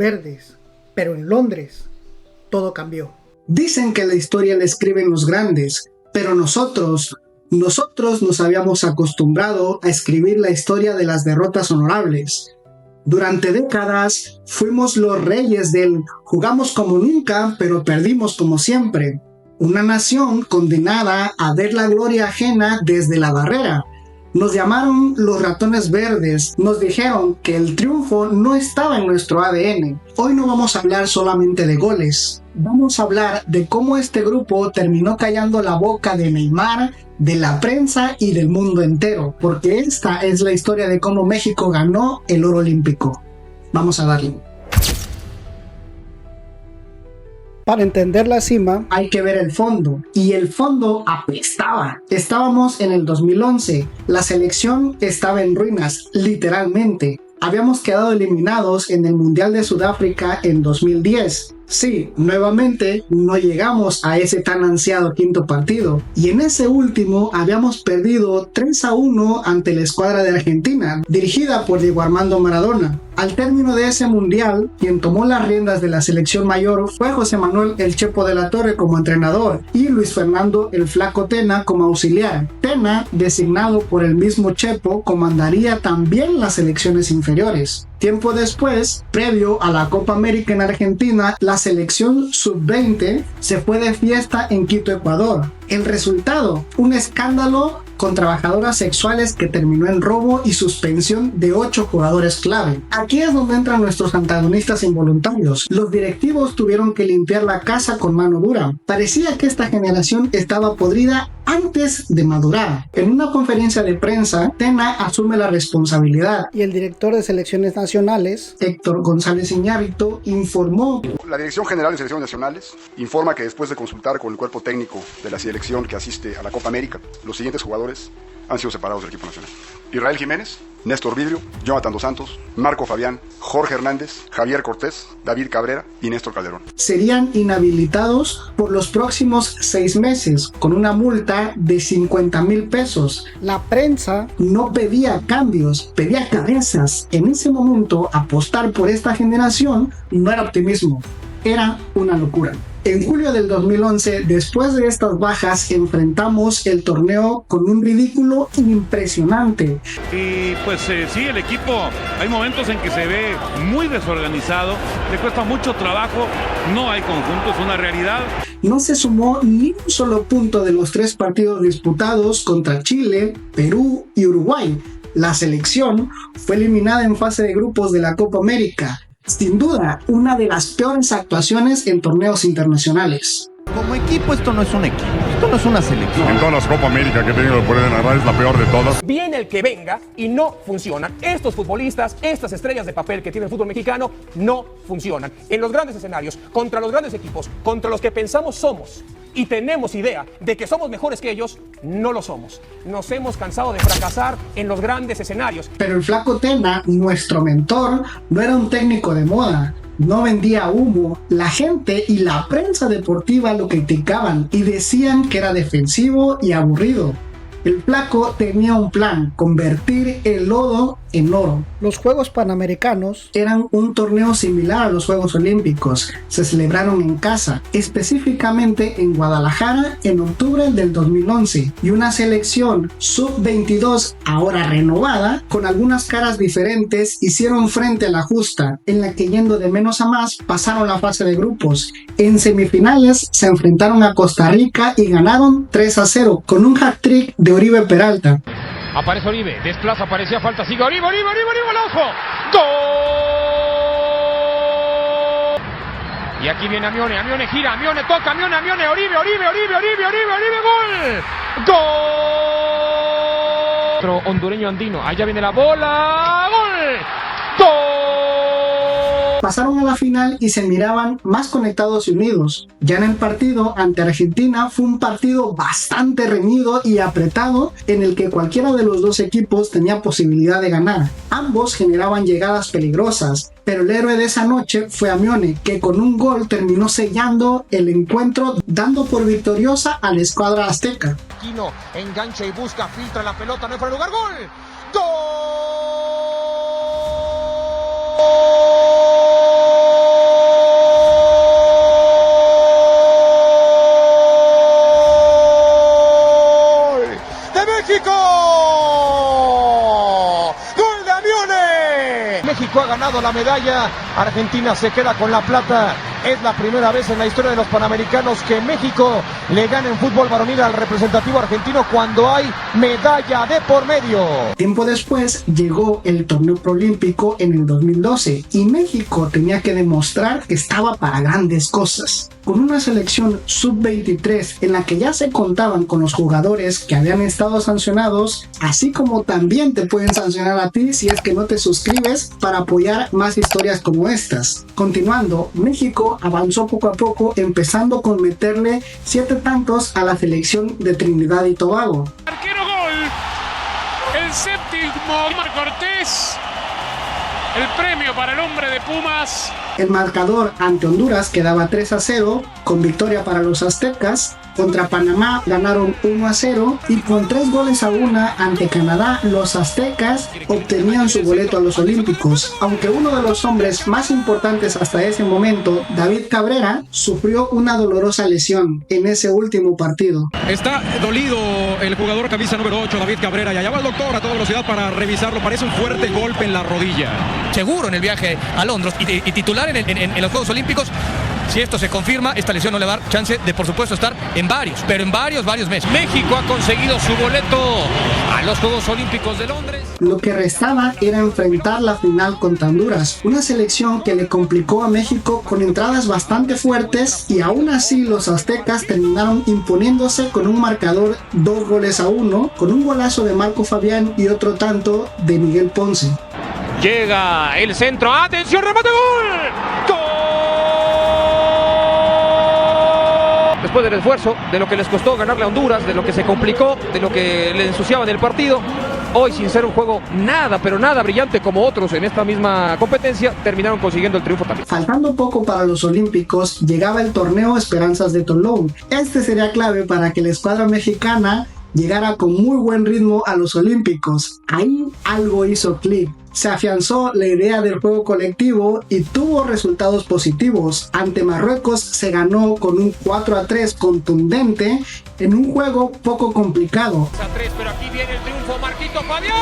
verdes, pero en Londres todo cambió. Dicen que la historia la escriben los grandes, pero nosotros nos habíamos acostumbrado a escribir la historia de las derrotas honorables. Durante décadas fuimos los reyes del jugamos como nunca, pero perdimos como siempre. Una nación condenada a ver la gloria ajena desde la barrera. Nos llamaron los ratones verdes, nos dijeron que el triunfo no estaba en nuestro ADN. Hoy no vamos a hablar solamente de goles, vamos a hablar de cómo este grupo terminó callando la boca de Neymar, de la prensa y del mundo entero, porque esta es la historia de cómo México ganó el oro olímpico. Vamos a darle. Para entender la cima, hay que ver el fondo, y el fondo apestaba. Estábamos en el 2011, la selección estaba en ruinas, literalmente. Habíamos quedado eliminados en el Mundial de Sudáfrica en 2010. Sí, nuevamente no llegamos a ese tan ansiado quinto partido, y en ese último habíamos perdido 3-1 ante la escuadra de Argentina, dirigida por Diego Armando Maradona. Al término de ese mundial, quien tomó las riendas de la selección mayor fue José Manuel El Chepo de la Torre como entrenador y Luis Fernando El Flaco Tena como auxiliar. Tena, designado por el mismo Chepo, comandaría también las selecciones inferiores. Tiempo después, previo a la Copa América en Argentina, la selección sub-20 se fue de fiesta en Quito, Ecuador. El resultado, un escándalo con trabajadoras sexuales que terminó en robo y suspensión de 8 jugadores clave. Aquí es donde entran nuestros antagonistas involuntarios. Los directivos tuvieron que limpiar la casa con mano dura. Parecía que esta generación estaba podrida antes de madurar. En una conferencia de prensa, Tena asume la responsabilidad. Y el director de selecciones nacionales, Héctor González Iñárritu, informó: la Dirección General de Selecciones Nacionales informa que después de consultar con el cuerpo técnico de la selección que asiste a la Copa América, los siguientes jugadores han sido separados del equipo nacional: Israel Jiménez, Néstor Vidrio, Jonathan Dos Santos, Marco Fabián, Jorge Hernández, Javier Cortés, David Cabrera y Néstor Calderón. Serían inhabilitados por los próximos 6 meses con una multa de 50,000 pesos. La prensa no pedía cambios, pedía cabezas. En ese momento, apostar por esta generación no era optimismo, era una locura. En julio del 2011, después de estas bajas, enfrentamos el torneo con un ridículo impresionante. Y pues sí, el equipo, hay momentos en que se ve muy desorganizado, le cuesta mucho trabajo, no hay conjunto, es una realidad. No se sumó ni un solo punto de los 3 partidos disputados contra Chile, Perú y Uruguay. La selección fue eliminada en fase de grupos de la Copa América. Sin duda, una de las peores actuaciones en torneos internacionales. Como equipo, esto no es un equipo, esto no es una selección. En todas las Copa América que he tenido por narrar es la peor de todas. Viene el que venga y no funcionan. Estos futbolistas, estas estrellas de papel que tiene el fútbol mexicano, no funcionan. En los grandes escenarios, contra los grandes equipos, contra los que pensamos somos y tenemos idea de que somos mejores que ellos, no lo somos. Nos hemos cansado de fracasar en los grandes escenarios. Pero el Flaco Tena, nuestro mentor, no era un técnico de moda. No vendía humo. La gente y la prensa deportiva lo criticaban y decían que era defensivo y aburrido. El Flaco tenía un plan: convertir el lodo en oro. Los Juegos Panamericanos eran un torneo similar a los Juegos Olímpicos. Se celebraron en casa, específicamente en Guadalajara en octubre del 2011, y una selección sub-22, ahora renovada, con algunas caras diferentes, hicieron frente a la justa, en la que, yendo de menos a más, pasaron la fase de grupos. En semifinales se enfrentaron a Costa Rica y ganaron 3-0 con un hat-trick de Oribe Peralta. Aparece Oribe, desplaza, parecía falta, sigue Oribe, el ojo, ¡gol! Y aquí viene Amione gira, Amione toca, Amione, Oribe, ¡gol! ¡Gol! Otro hondureño andino, allá viene la bola, ¡gol! Pasaron a la final y se miraban más conectados y unidos. Ya en el partido ante Argentina fue un partido bastante reñido y apretado, en el que cualquiera de los dos equipos tenía posibilidad de ganar. Ambos generaban llegadas peligrosas, pero el héroe de esa noche fue Amione, que con un gol terminó sellando el encuentro, dando por victoriosa a la escuadra azteca. Quino engancha y busca, filtra la pelota, no hay fuera de lugar, ¡gol! ¡Gol! México ha ganado la medalla, Argentina se queda con la plata. Es la primera vez en la historia de los Panamericanos que México le gana en fútbol varonil al representativo argentino cuando hay medalla de por medio. Tiempo después llegó el torneo proolímpico en el 2012 y México tenía que demostrar que estaba para grandes cosas. Con una selección sub-23 en la que ya se contaban con los jugadores que habían estado sancionados, así como también te pueden sancionar a ti si es que no te suscribes para apoyar más historias como estas. Continuando, México avanzó poco a poco, empezando con meterle 7 tantos a la selección de Trinidad y Tobago. Arquero gol, el séptimo, Omar Cortés, el premio para el hombre de Pumas. El marcador ante Honduras quedaba 3-0, con victoria para los aztecas. Contra Panamá ganaron 1-0 y con 3-1 ante Canadá, los aztecas obtenían su boleto a los Olímpicos, aunque uno de los hombres más importantes hasta ese momento, David Cabrera, sufrió una dolorosa lesión en ese último partido. Está dolido el jugador camisa número 8, David Cabrera, y allá va el doctor a toda velocidad para revisarlo. Parece un fuerte golpe en la rodilla. Seguro en el viaje a Londres y titular en los Juegos Olímpicos. Si esto se confirma, esta lesión no le va a dar chance de, por supuesto, estar en varios meses. México ha conseguido su boleto a los Juegos Olímpicos de Londres. Lo que restaba era enfrentar la final contra Honduras, una selección que le complicó a México con entradas bastante fuertes y aún así los aztecas terminaron imponiéndose con un marcador 2-1, con un golazo de Marco Fabián y otro tanto de Miguel Ponce. Llega el centro, atención, remate, gol. ¡Gol! Después del esfuerzo, de lo que les costó ganarle a Honduras, de lo que se complicó, de lo que le ensuciaba en el partido, hoy sin ser un juego nada, pero nada brillante como otros en esta misma competencia, terminaron consiguiendo el triunfo también. Faltando poco para los Olímpicos, llegaba el torneo Esperanzas de Tulum. Este sería clave para que la escuadra mexicana llegara con muy buen ritmo a los Olímpicos. Ahí algo hizo clic. Se afianzó la idea del juego colectivo y tuvo resultados positivos. Ante Marruecos se ganó con un 4-3 contundente en un juego poco complicado. Pero aquí viene el triunfo, Marquito Fabián.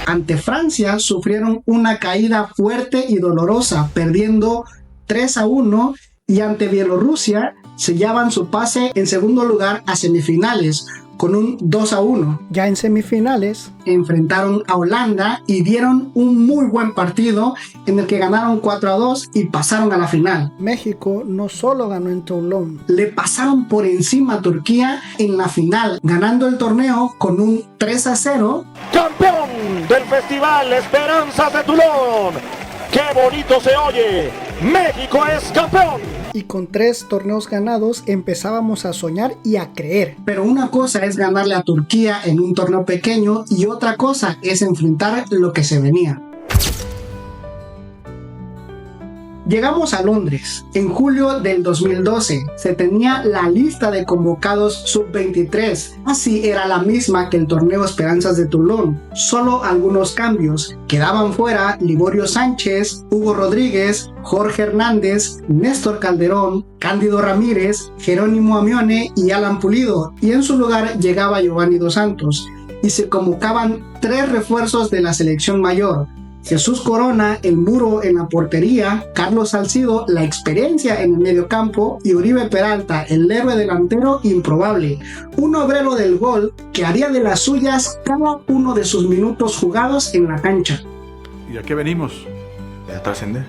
Ante Francia sufrieron una caída fuerte y dolorosa, perdiendo 3-1, y ante Bielorrusia sellaban su pase en segundo lugar a semifinales con un 2-1. Ya en semifinales enfrentaron a Holanda y dieron un muy buen partido en el que ganaron 4-2 y pasaron a la final. México no solo ganó en Toulon, le pasaron por encima a Turquía en la final, ganando el torneo con un 3-0. ¡Campeón del Festival Esperanzas de Toulon! ¡Qué bonito se oye! ¡México es campeón! Y con 3 torneos ganados empezábamos a soñar y a creer. Pero una cosa es ganarle a Turquía en un torneo pequeño y otra cosa es enfrentar lo que se venía. Llegamos a Londres. En julio del 2012 se tenía la lista de convocados sub-23. Así era la misma que el torneo Esperanzas de Toulon. Solo algunos cambios. Quedaban fuera Liborio Sánchez, Hugo Rodríguez, Jorge Hernández, Néstor Calderón, Cándido Ramírez, Jerónimo Amione y Alan Pulido. Y en su lugar llegaba Giovanni Dos Santos. Y se convocaban 3 refuerzos de la selección mayor. Jesús Corona, el muro en la portería, Carlos Salcido, la experiencia en el mediocampo y Uribe Peralta, el héroe delantero improbable, un obrero del gol que haría de las suyas cada uno de sus minutos jugados en la cancha. ¿Y a qué venimos? A trascender.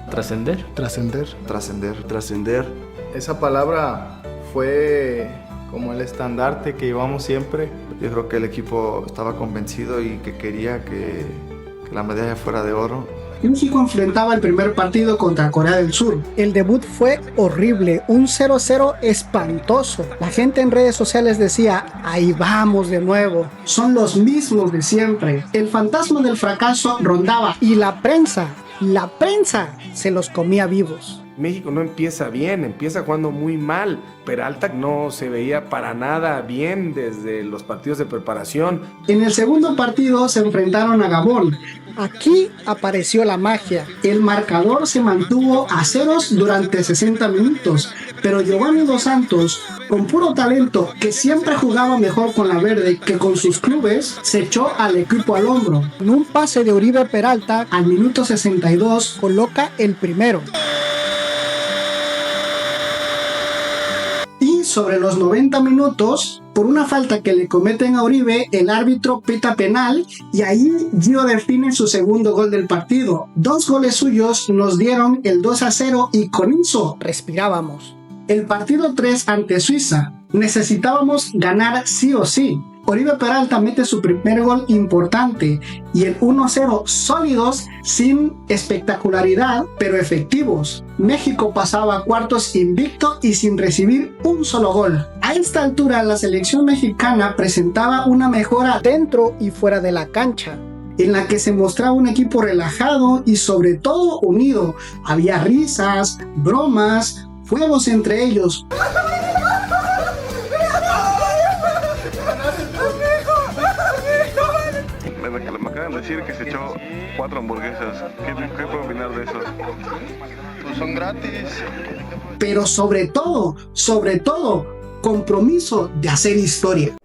¿Trascender? Trascender. Trascender. Trascender. Esa palabra fue como el estandarte que llevamos siempre. Yo creo que el equipo estaba convencido y que quería que la medalla fuera de oro. México enfrentaba el primer partido contra Corea del Sur. El debut fue horrible, un 0-0 espantoso. La gente en redes sociales decía, ahí vamos de nuevo. Son los mismos de siempre. El fantasma del fracaso rondaba. Y la prensa se los comía vivos. México no empieza bien, empieza jugando muy mal. Peralta no se veía para nada bien desde los partidos de preparación. En el segundo partido se enfrentaron a Gabón. Aquí apareció la magia. El marcador se mantuvo a ceros durante 60 minutos, pero Giovanni Dos Santos, con puro talento, que siempre jugaba mejor con la verde que con sus clubes, se echó al equipo al hombro. En un pase de Oribe Peralta, al minuto 62, coloca el primero. Y sobre los 90 minutos, por una falta que le cometen a Oribe, el árbitro pita penal y ahí Gio define su segundo gol del partido. 2 goles suyos nos dieron el 2-0 y con eso respirábamos. El partido 3 ante Suiza. Necesitábamos ganar sí o sí. Oribe Peralta mete su primer gol importante y el 1-0 sólidos, sin espectacularidad, pero efectivos. México pasaba a cuartos invicto y sin recibir un solo gol. A esta altura la selección mexicana presentaba una mejora dentro y fuera de la cancha, en la que se mostraba un equipo relajado y sobre todo unido. Había risas, bromas, fuegos entre ellos. Me acaban de decir que se echó 4 hamburguesas. ¿Qué puedo opinar de eso? Pues son gratis. Pero sobre todo, compromiso de hacer historia.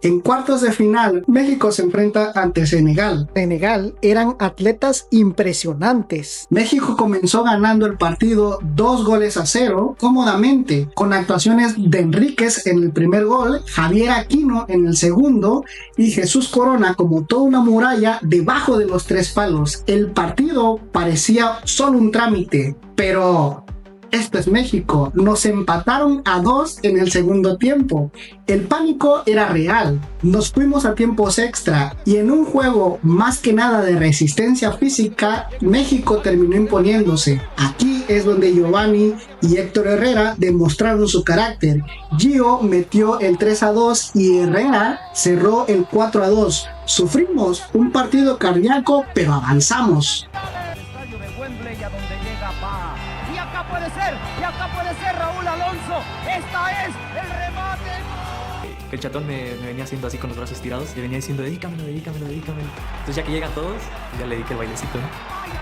En cuartos de final, México se enfrenta ante Senegal. Senegal eran atletas impresionantes. México comenzó ganando el partido 2-0 cómodamente, con actuaciones de Enríquez en el primer gol, Javier Aquino en el segundo y Jesús Corona como toda una muralla debajo de los 3 palos. El partido parecía solo un trámite, pero esto es México. Nos empataron a 2 en el segundo tiempo. El pánico era real. Nos fuimos a tiempos extra y en un juego más que nada de resistencia física, México terminó imponiéndose. Aquí es donde Giovanni y Héctor Herrera demostraron su carácter. Gio metió el 3-2 y Herrera cerró el 4-2. Sufrimos un partido cardíaco, pero avanzamos. Y acá puede ser Raúl Alonso. Esta es el remate. El chatón me venía haciendo así con los brazos tirados. Le venía diciendo, dedícamelo. Entonces ya que llegan todos, ya le dediqué el bailecito, ¿no?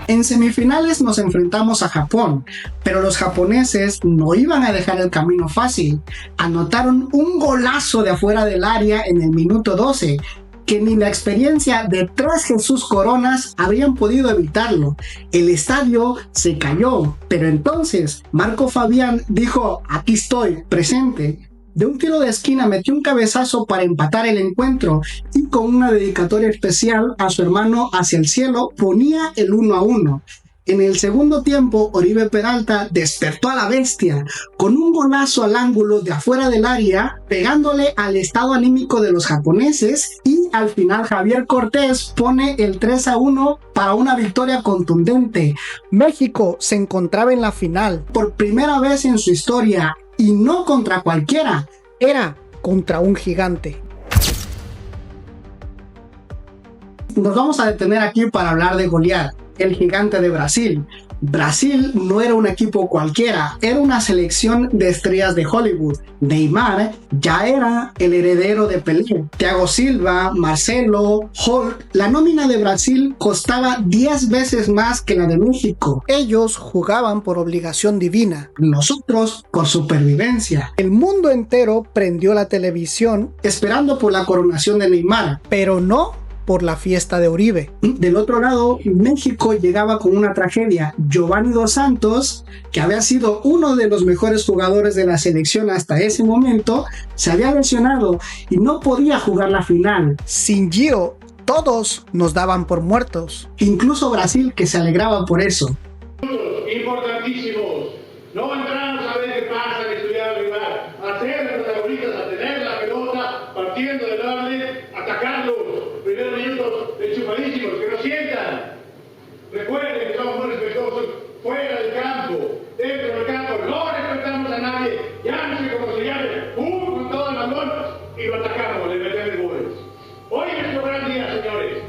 En semifinales nos enfrentamos a Japón, pero los japoneses no iban a dejar el camino fácil. Anotaron un golazo de afuera del área en el minuto 12. Que ni la experiencia de 3 Jesús Coronas habrían podido evitarlo. El estadio se cayó, pero entonces Marco Fabián dijo, aquí estoy, presente. De un tiro de esquina metió un cabezazo para empatar el encuentro y con una dedicatoria especial a su hermano hacia el cielo ponía el 1-1. En el segundo tiempo, Oribe Peralta despertó a la bestia con un golazo al ángulo de afuera del área, pegándole al estado anímico de los japoneses, y al final Javier Cortés pone el 3-1 para una victoria contundente. México se encontraba en la final. Por primera vez en su historia, y no contra cualquiera, era contra un gigante. Nos vamos a detener aquí para hablar de Goliat, el gigante de Brasil. Brasil no era un equipo cualquiera, era una selección de estrellas de Hollywood. Neymar ya era el heredero de Pelé. Thiago Silva, Marcelo, Hulk. La nómina de Brasil costaba 10 veces más que la de México. Ellos jugaban por obligación divina. Nosotros por supervivencia. El mundo entero prendió la televisión esperando por la coronación de Neymar. Pero no por la fiesta de Oribe. Del otro lado, México llegaba con una tragedia. Giovanni Dos Santos, que había sido uno de los mejores jugadores de la selección hasta ese momento, se había lesionado y no podía jugar la final. Sin Gio, todos nos daban por muertos. Incluso Brasil, que se alegraba por eso. Importantísimos. No entramos a ver qué pasa, que estudiar al rival. A ser los protagonistas, a tener la pelota, partiendo del orden, atacarlo. Primeros minutos enchufadísimos, que no sientan. Recuerden que somos muy respetuosos fuera del campo, dentro del campo, no respetamos a nadie, llámese como se llame, con todo el balón y lo atacamos, le metemos goles. Hoy es nuestro gran día, señores.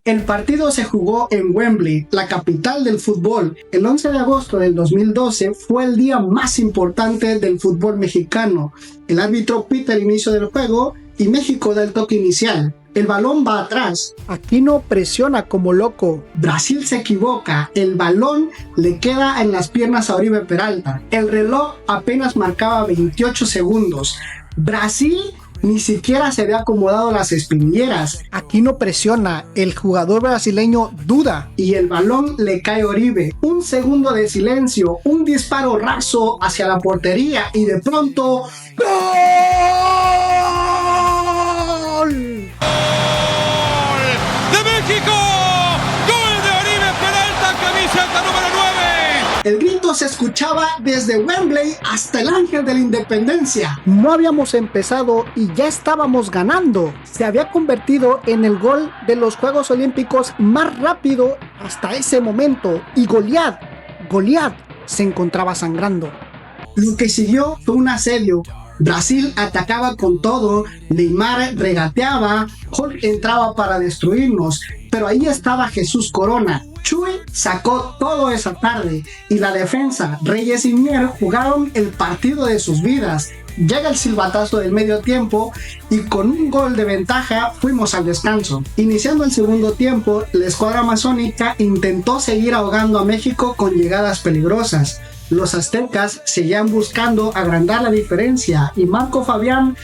El partido se jugó en Wembley, la capital del fútbol. El 11 de agosto del 2012 fue el día más importante del fútbol mexicano. El árbitro pita el inicio del juego y México da el toque inicial. El balón va atrás. Aquino presiona como loco. Brasil se equivoca. El balón le queda en las piernas a Oribe Peralta. El reloj apenas marcaba 28 segundos. Brasil ni siquiera se había acomodado las espinilleras. Aquino presiona. El jugador brasileño duda. Y el balón le cae a Oribe. Un segundo de silencio. Un disparo raso hacia la portería. Y de pronto... ¡Gol! México, gol de Oribe Peralta, camiseta número 9. El grito se escuchaba desde Wembley hasta el Ángel de la Independencia. No habíamos empezado y ya estábamos ganando. Se había convertido en el gol de los Juegos Olímpicos más rápido hasta ese momento. Y Goliat se encontraba sangrando. Lo que siguió fue un asedio. Brasil atacaba con todo, Neymar regateaba, Hulk entraba para destruirnos, pero ahí estaba Jesús Corona. Chuy sacó todo esa tarde y la defensa, Reyes y Mier jugaron el partido de sus vidas. Llega el silbatazo del medio tiempo y con un gol de ventaja fuimos al descanso. Iniciando el segundo tiempo, la escuadra amazónica intentó seguir ahogando a México con llegadas peligrosas. Los aztecas seguían buscando agrandar la diferencia y Marco Fabián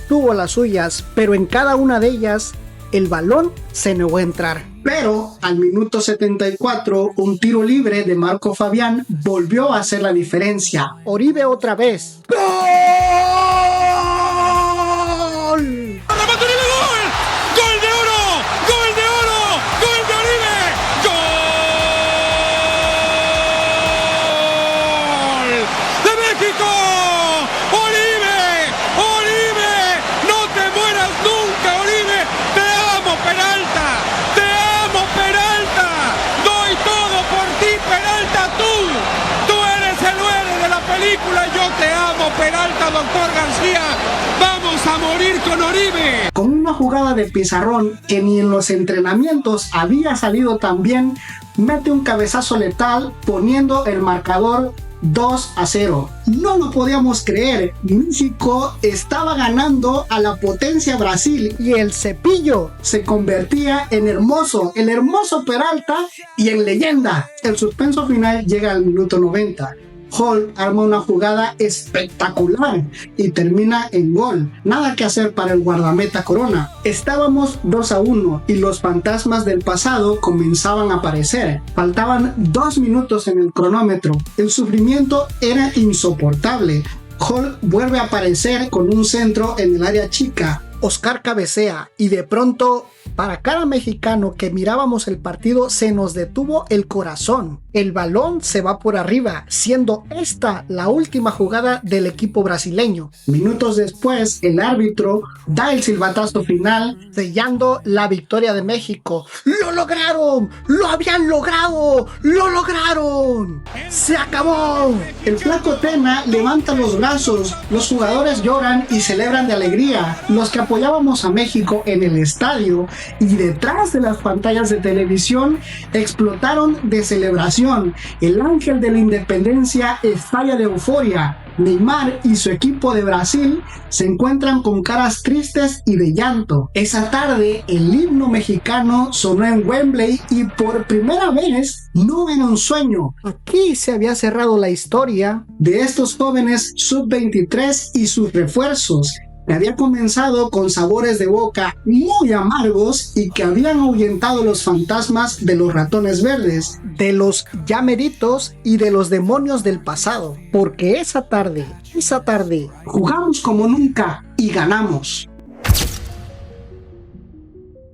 tuvo las suyas, pero en cada una de ellas el balón se negó a entrar. Pero al minuto 74, un tiro libre de Marco Fabián volvió a hacer la diferencia. Oribe otra vez. ¡Gol! Yo te amo, Peralta, doctor García. Vamos a morir con Oribe. Con una jugada de pizarrón que ni en los entrenamientos había salido tan bien, mete un cabezazo letal poniendo el marcador 2-0. No lo podíamos creer. México estaba ganando a la potencia Brasil y el Cepillo se convertía en hermoso, el hermoso Peralta y en leyenda. El suspenso final llega al minuto 90. Hulk arma una jugada espectacular y termina en gol. Nada que hacer para el guardameta Corona. Estábamos 2-1 y los fantasmas del pasado comenzaban a aparecer. Faltaban 2 minutos en el cronómetro. El sufrimiento era insoportable. Hulk vuelve a aparecer con un centro en el área chica. Oscar cabecea y de pronto, para cada mexicano que mirábamos el partido, se nos detuvo el corazón. El balón se va por arriba, siendo esta la última jugada del equipo brasileño. Minutos después, el árbitro da el silbatazo final, sellando la victoria de México. ¡Lo lograron! ¡Lo habían logrado! ¡Lo lograron! ¡Se acabó! El flaco Tena levanta los brazos, los jugadores lloran y celebran de alegría. Los que apoyábamos a México en el estadio y detrás de las pantallas de televisión explotaron de celebración. El Ángel de la Independencia estalla de euforia. Neymar y su equipo de Brasil se encuentran con caras tristes y de llanto. Esa tarde el himno mexicano sonó en Wembley y por primera vez no era un sueño. Aquí se había cerrado la historia de estos jóvenes sub-23 y sus refuerzos, que había comenzado con sabores de boca muy amargos y que habían ahuyentado los fantasmas de los ratones verdes, de los llameritos y de los demonios del pasado. Porque esa tarde, jugamos como nunca y ganamos.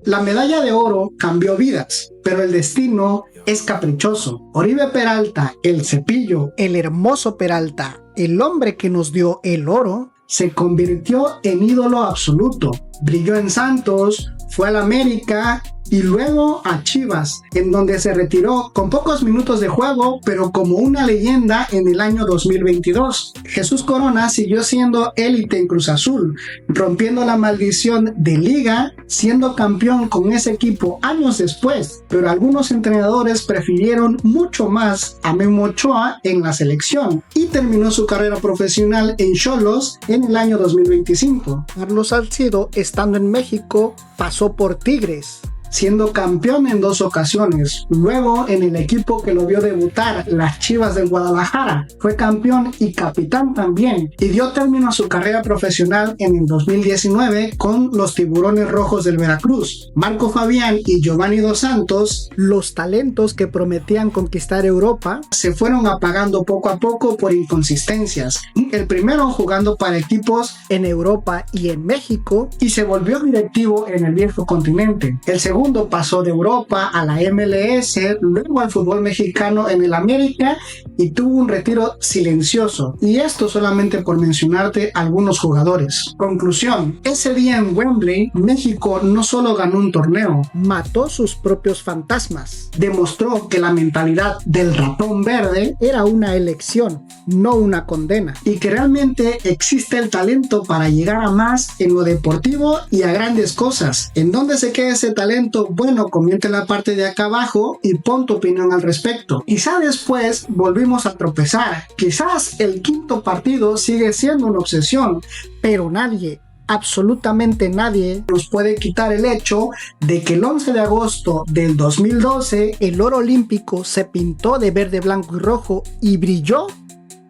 La medalla de oro cambió vidas, pero el destino es caprichoso. Oribe Peralta, el Cepillo, el hermoso Peralta, el hombre que nos dio el oro, se convirtió en ídolo absoluto. Brilló en Santos, fue al América y luego a Chivas, en donde se retiró con pocos minutos de juego, pero como una leyenda en el año 2022. Jesús Corona siguió siendo élite en Cruz Azul, rompiendo la maldición de liga, siendo campeón con ese equipo años después, pero algunos entrenadores prefirieron mucho más a Memo Ochoa en la selección y terminó su carrera profesional en Xolos en el año 2025. Carlos Salcido, estando en México, pasó por Tigres, siendo campeón en 2 ocasiones. Luego, en el equipo que lo vio debutar, las Chivas del Guadalajara, fue campeón y capitán también, y dio término a su carrera profesional en el 2019 con los Tiburones Rojos del Veracruz. Marco Fabián y Giovanni Dos Santos, los talentos que prometían conquistar Europa, se fueron apagando poco a poco por inconsistencias. El primero jugando para equipos en Europa y en México, y se volvió directivo en el viejo continente. El segundo pasó de Europa a la MLS, luego al fútbol mexicano en el América y tuvo un retiro silencioso. Y esto solamente por mencionarte algunos jugadores. Conclusión: ese día en Wembley, México no solo ganó un torneo, mató sus propios fantasmas. Demostró que la mentalidad del ratón verde era una elección, no una condena. Y que realmente existe el talento para llegar a más en lo deportivo y a grandes cosas. ¿En dónde se queda ese talento? Bueno, comenta en la parte de acá abajo y pon tu opinión al respecto. Quizá después volvimos a tropezar. Quizás el quinto partido sigue siendo una obsesión, pero nadie, absolutamente nadie, nos puede quitar el hecho de que el 11 de agosto del 2012 el oro olímpico se pintó de verde, blanco y rojo y brilló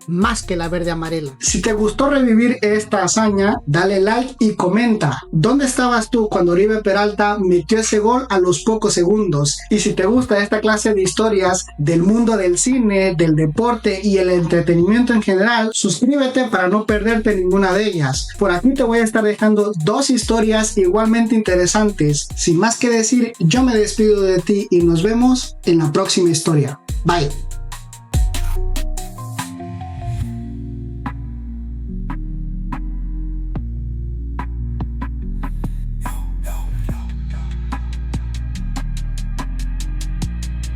más que la verde amarela. Si te gustó revivir esta hazaña, dale like y comenta ¿dónde estabas tú cuando Oribe Peralta metió ese gol a los pocos segundos? Y si te gusta esta clase de historias del mundo del cine, del deporte y el entretenimiento en general, suscríbete para no perderte ninguna de ellas. Por aquí te voy a estar dejando 2 historias igualmente interesantes. Sin más que decir, yo me despido de ti y nos vemos en la próxima historia. Bye.